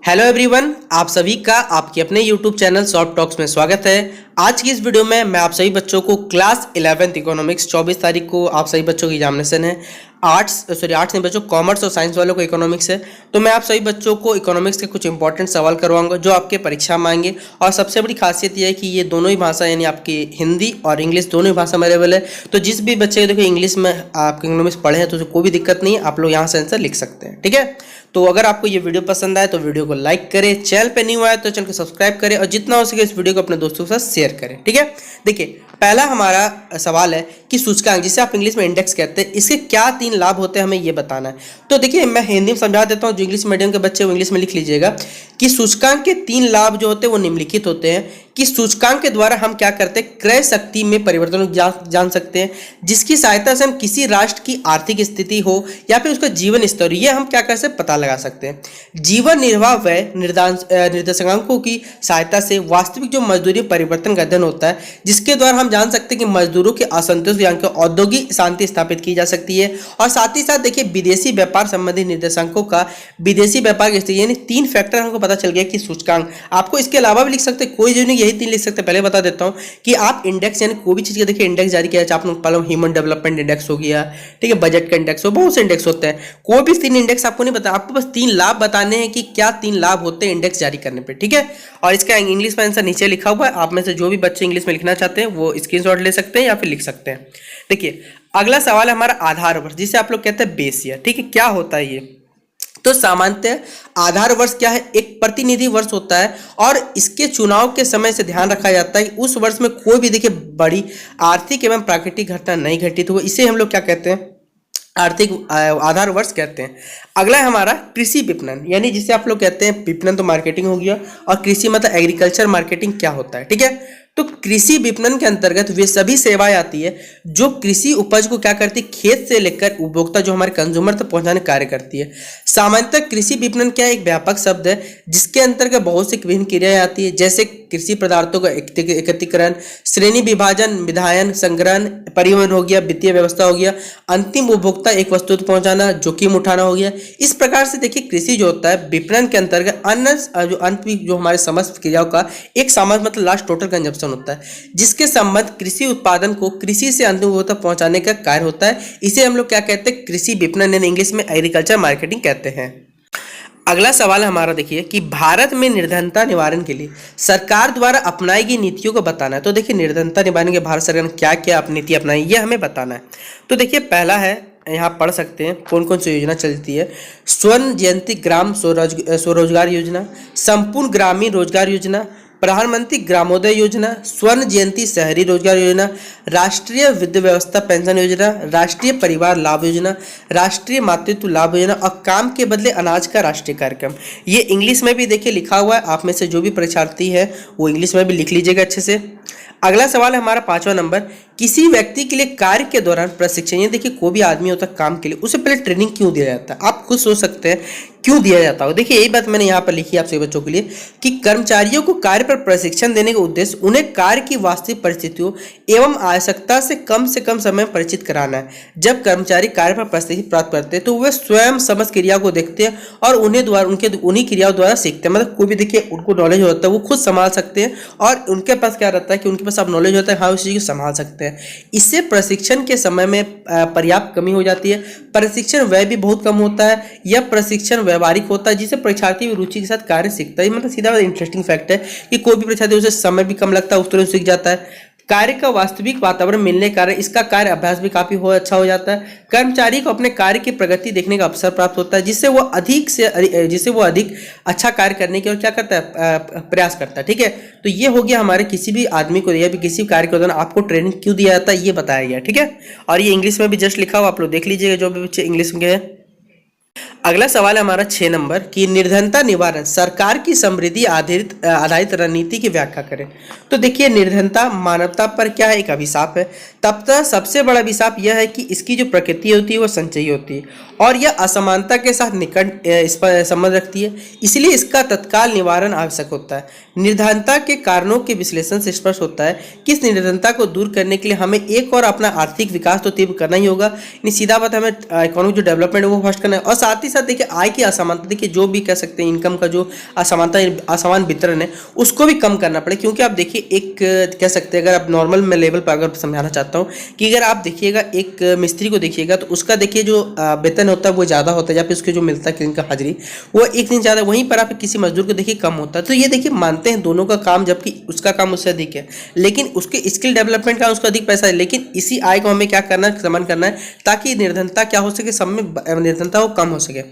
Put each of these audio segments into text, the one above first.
Hello everyone, आप सभी का आपके अपने यूट्यूब चैनल शॉर्ट टॉक्स में स्वागत है। आज की इस वीडियो में मैं आप सभी बच्चों को क्लास 11th इकोनॉमिक्स 24 तारीख को आप सभी बच्चों की एग्जामिनेशन है। आर्ट्स नहीं बच्चों, कॉमर्स और साइंस वालों को इकोनॉमिक्स है। तो मैं आप सभी बच्चों को इकोनॉमिक्स के कुछ इंपॉर्टेंट सवाल करवाऊंगा जो आपके परीक्षा में आएंगे। और सबसे बड़ी खासियत यह है कि ये दोनों ही भाषा यानी आपकी हिंदी और इंग्लिश दोनों ही भाषा में अवेलेबल है। तो जिस भी बच्चे देखो इंग्लिश में आप इकोनॉमिक्स पढ़े हैं तो कोई भी दिक्कत नहीं है, आप लोग यहाँ से आंसर लिख सकते हैं। ठीक है, तो अगर आपको ये वीडियो पसंद आए तो वीडियो को लाइक करें, चैनल पे न्यू आए तो चैनल को सब्सक्राइब करें और जितना हो सके इस वीडियो को अपने दोस्तों के साथ शेयर करें। ठीक है, देखिए पहला हमारा सवाल है कि सूचकांक, जिसे आप इंग्लिश में इंडेक्स कहते हैं, इसके क्या 3 लाभ होते हैं हमें ये बताना है। तो देखिए मैं हिंदी में समझा देता हूँ, जो इंग्लिश मीडियम के बच्चे वो इंग्लिश में लिख लीजिएगा कि सूचकांक के 3 लाभ जो होते हैं वो निम्नलिखित होते हैं कि सूचकांक के द्वारा हम क्या करते हैं, क्रय शक्ति में परिवर्तन जान सकते हैं, जिसकी सहायता से हम किसी राष्ट्र की आर्थिक स्थिति हो या फिर उसका जीवन स्तर, ये हम क्या कर सकते पता लगा सकते हैं। जीवन निर्वाह व्यय निर्देशांकों की सहायता से वास्तविक जो मजदूरी परिवर्तन का अध्ययन होता है, जिसके द्वारा हम जान सकते हैं कि मजदूरों के असंतोष या औद्योगिक शांति स्थापित की जा सकती है। और साथ ही साथ देखिए विदेशी व्यापार संबंधी निर्देशांकों का विदेशी व्यापार की स्थिति, यानी 3 फैक्टर हमको पता चल गया कि सूचकांक। आपको इसके अलावा भी लिख सकते हैं, कोई जो नहीं, यही 3 लिख सकते हैं। पहले बता देता हूं कि आप इंडेक्स यानी कोई भी चीज का देखिए इंडेक्स जारी किया जाए, आप लोग पहले ह्यूमन डेवलपमेंट इंडेक्स हो गया, ठीक है, बजट का इंडेक्स हो, बहुत से इंडेक्स होते हैं। कोई भी 3 इंडेक्स आपको नहीं पता, आपको बस 3 लाभ बताने हैं कि क्या 3 लाभ होते हैं इंडेक्स जारी करने पे। ठीक है, और इसका इंग्लिश में आंसर नीचे लिखा हुआ है, आप में से जो भी बच्चे इंग्लिश में लिखना चाहते हैं वो स्क्रीनशॉट ले सकते हैं या फिर लिख सकते हैं। देखिए अगला सवाल है हमारा आधार वर्ष, जिसे आप लोग कहते हैं बेस ईयर। ठीक है, क्या होता है ये? तो सामान्यतः आधार वर्ष क्या है, एक प्रतिनिधि वर्ष होता है और इसके चुनाव के समय से ध्यान रखा जाता है कि उस वर्ष में कोई भी देखिए बड़ी आर्थिक एवं प्राकृतिक घटना नहीं घटित हो। इसे हम लोग क्या कहते हैं, आर्थिक आधार वर्ष कहते हैं। अगला है हमारा कृषि विपणन, यानी जिसे आप लोग कहते हैं, विपणन तो मार्केटिंग हो गया और कृषि मतलब एग्रीकल्चर मार्केटिंग क्या होता है। ठीक है, तो कृषि विपणन के अंतर्गत वे सभी सेवाएं आती है जो कृषि उपज को क्या करती है, खेत से लेकर उपभोक्ता जो हमारे कंज्यूमर तक पहुंचाने कार्य करती है। सामान्यतः कृषि विपणन क्या एक व्यापक शब्द है जिसके अंतर्गत बहुत सी विभिन्न क्रियाएं आती है, जैसे कृषि पदार्थों का एकत्रीकरण, श्रेणी विभाजन, विधायन, संग्रहण, परिवहन हो गया, वित्तीय व्यवस्था हो गया, अंतिम उपभोक्ता एक वस्तु तक पहुंचाना, जोखिम उठाना हो गया। इस प्रकार से देखिए कृषि जो होता है विपणन के अंतर्गत अन्य जो अंत जो हमारे समस्त क्रियाओं का एक समस्त मतलब लास्ट टोटल कंजप्शन होता है, जिसके संबंध कृषि उत्पादन को कृषि से अंतिम उपभोक्ता तक पहुंचाने का कार्य होता है। इसे हम लोग क्या कहते हैं, कृषि विपणन, इंग्लिश में एग्रीकल्चर मार्केटिंग कहते हैं। अगला सवाल हमारा देखिए कि भारत में निर्धनता निवारण के लिए सरकार द्वारा अपनाई गई नीतियों को बताना है। तो देखिए निर्धनता निवारण के भारत सरकार ने क्या क्या नीति अपनाई ये हमें बताना है। तो देखिए पहला है, यहाँ पढ़ सकते हैं कौन कौन सी योजना चलती है। स्वर्ण जयंती ग्राम स्वरोजगार योजना, संपूर्ण ग्रामीण रोजगार योजना, प्रधानमंत्री ग्रामोदय योजना, स्वर्ण जयंती शहरी रोजगार योजना, राष्ट्रीय विद्या व्यवस्था पेंशन योजना, राष्ट्रीय परिवार लाभ योजना, राष्ट्रीय मातृत्व लाभ योजना और काम के बदले अनाज का राष्ट्रीय कार्यक्रम। ये इंग्लिश में भी देखिए लिखा हुआ है, आप में से जो भी परीक्षार्थी है वो इंग्लिश में भी लिख लीजिएगा अच्छे से। अगला सवाल है हमारा 5वां नंबर, किसी व्यक्ति के लिए कार्य के दौरान प्रशिक्षण, ये देखिए कोई भी आदमी होता है काम के लिए, उसे पहले ट्रेनिंग क्यों दिया जाता है? आप खुद सोच सकते हैं क्यों दिया जाता है। देखिए यही बात मैंने यहाँ पर लिखी है आप सभी बच्चों के लिए कि कर्मचारियों को कार्य पर प्रशिक्षण देने का उद्देश्य उन्हें कार्य की वास्तविक परिस्थितियों एवं आवश्यकता से कम समय परिचित कराना है। जब कर्मचारी कार्य पर प्रशिक्षण प्राप्त करते हैं तो वे स्वयं समस्त क्रिया को देखते हैं और उन्हीं क्रियाओं द्वारा सीखते हैं। मतलब कोई भी देखिए उनको नॉलेज होता है वो खुद संभाल सकते हैं और उनके पास क्या रहता है कि उनके पास अब नॉलेज होता है, हाँ उस चीज़ को संभाल सकते हैं। इससे प्रशिक्षण के समय में पर्याप्त कमी हो जाती है, प्रशिक्षण व्यय भी बहुत कम होता है, यह प्रशिक्षण व्यवहारिक होता है जिससे परीक्षार्थी रुचि के साथ कार्य सीखता है। मतलब सीधा इंटरेस्टिंग फैक्ट है कि कोई भी परीक्षार्थी उसे समय भी कम लगता है, उस तरह सीख जाता है। कार्य का वास्तविक वातावरण मिलने के कारण इसका कार्य अभ्यास भी काफी अच्छा हो जाता है। कर्मचारी को अपने कार्य की प्रगति देखने का अवसर प्राप्त होता है जिससे वो अधिक अच्छा कार्य करने की और क्या करता है, प्रयास करता है। ठीक है, तो ये हो गया हमारे किसी भी आदमी को या भी किसी कार्य के दौरान आपको ट्रेनिंग क्यों दिया जाता है ये बताया गया। ठीक है, और ये इंग्लिश में भी जस्ट लिखा हुआ, आप लोग देख लीजिएगा जो भी बच्चे इंग्लिश में है। अगला सवाल है हमारा 6 नंबर कि निर्धनता निवारण सरकार की समृद्धि आधारित रणनीति की व्याख्या करें। तो देखिए निर्धनता मानवता पर क्या है, एक अभिशाप है। तब तक सबसे बड़ा अभिशाप यह है कि इसकी जो प्रकृति होती है वो संचयी होती है और यह असमानता के साथ निकट इस पर संबंध रखती है, इसलिए इसका तत्काल निवारण आवश्यक होता है। निर्धनता के कारणों के विश्लेषण से स्पष्ट होता है कि इस निर्धनता को दूर करने के लिए हमें एक और अपना आर्थिक विकास तो तीव्र करना ही होगा। सीधा बात, हमें इकोनॉमिक जो डेवलपमेंट है वो फर्स्ट करना है और साथ ही साथ देखिए आय की असमानता, देखिए जो भी कह सकते हैं इनकम का जो असमानता असमान वितरण है उसको भी कम करना पड़े। क्योंकि आप देखिए एक कह सकते हैं, अगर आप नॉर्मल में लेवल पर अगर समझाना चाहता हूँ कि अगर आप देखिएगा एक मिस्त्री को देखिएगा तो उसका देखिए जो वेतन होता है वो ज़्यादा होता है, या फिर उसके जो मिलता है दिन का हाजिरी वो एक दिन ज़्यादा, वहीं पर आप किसी मजदूर को देखिए कम होता है। तो ये देखिए मानते हैं दोनों का काम, जबकि उसका काम उससे अधिक है, लेकिन उसके स्किल डेवलपमेंट का उसका अधिक पैसा है, लेकिन इसी आय को हमें क्या करना है, समान करना है, ताकि निर्धनता क्या हो सके, सब में निर्धनता वो कम हो सके।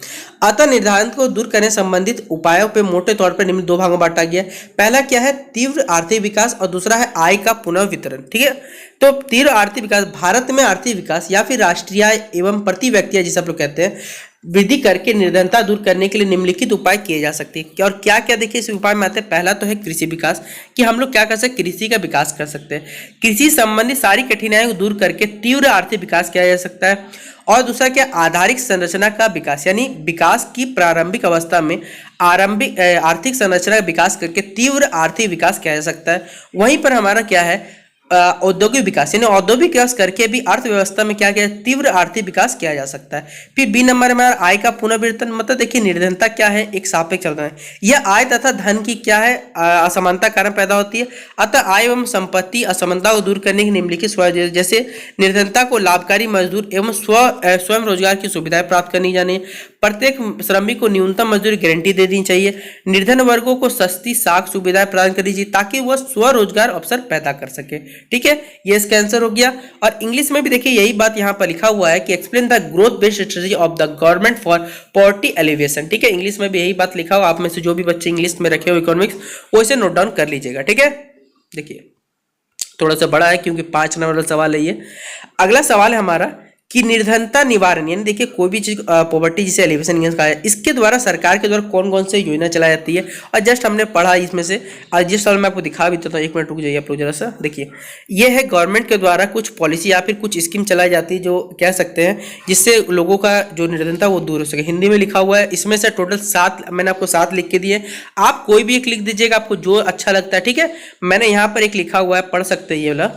अतः निर्धारण को दूर करने संबंधित उपायों पर मोटे तौर पर निम्न दो भागों में बांटा गया है। पहला क्या है, तीव्र आर्थिक विकास, और दूसरा है आय का पुनः वितरण। ठीक है, तो तीव्र आर्थिक विकास, भारत में आर्थिक विकास या फिर राष्ट्रीय आय एवं प्रति व्यक्ति जिसे आप लोग कहते हैं वृद्धि करके निर्धनता दूर करने के लिए निम्नलिखित उपाय किए जा सकते हैं। और क्या क्या देखिए इस उपाय में आते हैं। पहला तो है कृषि विकास, कि हम लोग क्या कर सकते हैं, कृषि का विकास कर सकते हैं। कृषि संबंधी सारी कठिनाइयों को दूर करके तीव्र आर्थिक विकास किया जा सकता है। और दूसरा क्या, आधारिक संरचना का विकास, यानी विकास की प्रारंभिक अवस्था में आरंभिक आर्थिक संरचना का विकास करके तीव्र आर्थिक विकास किया जा सकता है। वहीं पर हमारा क्या है, औद्योगिक विकास, यानी औद्योगिक विकास करके भी अर्थव्यवस्था में क्या क्या तीव्र आर्थिक विकास किया जा सकता है। फिर बी नंबर में आय का पुनर्वितरण, मतलब देखिए निर्धनता क्या है, एक सापेक्ष चल रहा है, यह आय तथा धन की क्या है असमानता कारण पैदा होती है। अतः आय एवं संपत्ति असमानता को दूर करने की निम्नलिखित जैसे निर्धनता को लाभकारी मजदूर एवं स्वयं रोजगार की सुविधाएं प्राप्त करनी जानी, प्रत्येक श्रमिक को न्यूनतम मजदूरी गारंटी दे दी चाहिए, निर्धन वर्गों को सस्ती साख सुविधाएं प्रदान करनी चाहिए ताकि वह स्वरोजगार अवसर पैदा कर सके। ठीक है, ये इसका आंसर हो गया। और इंग्लिश में भी देखिए यही बात यहाँ पर लिखा हुआ है कि explain the growth based strategy of the government for poverty alleviation. ठीक है, इंग्लिश में भी यही बात लिखा हुआ, आप में से जो भी बच्चे इंग्लिश में रखे हो इकोनॉमिक्स वो इसे नोट डाउन कर लीजिएगा। ठीक है, देखिए थोड़ा सा बड़ा है क्योंकि 5 नंबर वाला सवाल है ये। अगला सवाल है हमारा कि निर्धनता निवारण, यानी देखिए कोई भी चीज पॉवर्टी जिसे एलिवेशन इंग्लिश का है, इसके द्वारा सरकार के द्वारा कौन कौन से योजना चलाई जाती है। और जस्ट हमने पढ़ा इसमें से, और जिस साल मैं आपको दिखा भी देता हूँ, 1 मिनट रुक जाइए आप लोग जरा सा। देखिए ये है गवर्नमेंट के द्वारा कुछ पॉलिसी या फिर कुछ स्कीम चलाई जाती है जो कह सकते हैं जिससे लोगों का जो निर्धनता वो दूर हो सके। हिंदी में लिखा हुआ है, इसमें से टोटल 7 मैंने आपको 7 लिख के दिए, आप कोई भी एक लिख दीजिएगा आपको जो अच्छा लगता है। ठीक है, मैंने यहाँ पर एक लिखा हुआ है, पढ़ सकते हैं ये वाला,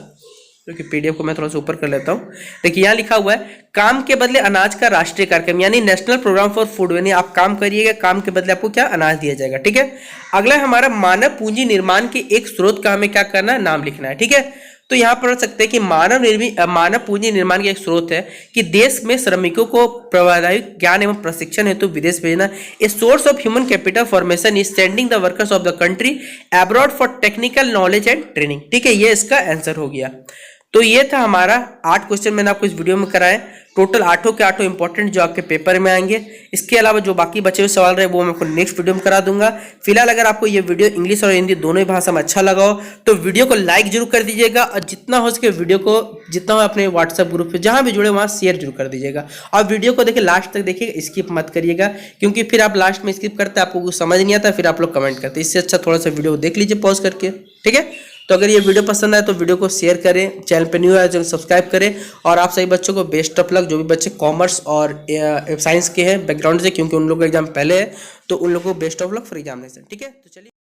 क्योंकि पीडीएफ को मैं थोड़ा सा ऊपर कर लेता हूँ। देखिए यहाँ लिखा हुआ है काम के बदले अनाज का राष्ट्रीय कार्यक्रम, यानी नेशनल प्रोग्राम फॉर फूड, यानी आप काम करिएगा, काम के बदले आपको क्या अनाज दिया जाएगा। ठीक है, अगला है हमारा मानव पूंजी निर्माण के एक स्रोत का हमें क्या करना है, नाम लिखना है। ठीक है, तो यहाँ पढ़ सकते हैं कि मानव पूंजी निर्माण का एक स्रोत है कि देश में श्रमिकों को प्रभावित ज्ञान एवं प्रशिक्षण हेतु विदेश भेजना। A source of human capital formation is sending the workers of the country abroad for technical knowledge and training. ठीक है, ये इसका आंसर हो गया। तो ये था हमारा 8 क्वेश्चन मैंने आपको इस वीडियो में कराए, टोटल 8 के 8 इंपॉर्टेंट जो आपके पेपर में आएंगे। इसके अलावा जो बाकी बचे हुए सवाल रहे वो मैं आपको नेक्स्ट वीडियो में करा दूंगा। फिलहाल अगर आपको ये वीडियो इंग्लिश और हिंदी दोनों ही भाषा में अच्छा लगा हो तो वीडियो को लाइक जरूर कर दीजिएगा, और जितना हो सके वीडियो को जितना हो अपने व्हाट्सएप ग्रुप पे जहां भी जुड़े वहां शेयर जरूर कर दीजिएगा। और वीडियो को देखिए लास्ट तक देखिए, स्किप मत करिएगा, क्योंकि फिर आप लास्ट में स्किप करते आपको कुछ समझ नहीं आता, फिर आप लोग कमेंट करते। इससे अच्छा थोड़ा सा वीडियो देख लीजिए पॉज करके। ठीक है, तो अगर ये वीडियो पसंद आए तो वीडियो को शेयर करें, चैनल पे न्यू है तो सब्सक्राइब करें। और आप सभी बच्चों को बेस्ट ऑफ लक, जो भी बच्चे कॉमर्स और साइंस के हैं बैकग्राउंड से, क्योंकि उन लोगों का एग्जाम पहले है, तो उन लोगों को best of luck for examination. ठीक है, तो चलिए।